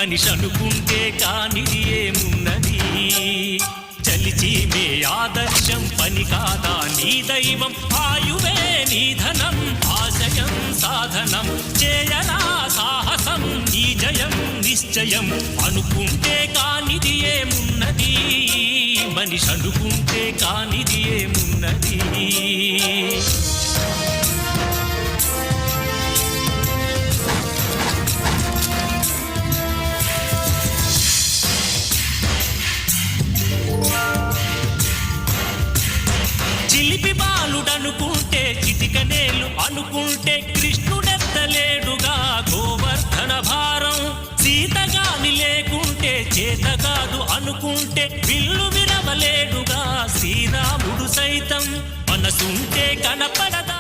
మనిషి అనుకుంటే కానిది ఏమున్నది చలిచి మే ఆదర్శం పని కాదా నీ దైవం ఆయువే నీ ధనం ఆశయం సాధనం చేయరా సాహసం నీ జయం నిశ్చయం అనుకుంటే కానిది ఏమున్నది మనిషి అనుకుంటే కానిది ఏమున్నది చిలిపి బాలుడనుకుంటే చిటికనేలు అనుకుంటే కృష్ణుడెత్తలేడుగా గోవర్ధన భారం సీతగాని లేకుంటే చేత కాదు అనుకుంటే విల్లు విరవలేడుగా శ్రీరాముడు సైతం మనసుంటే కనపడద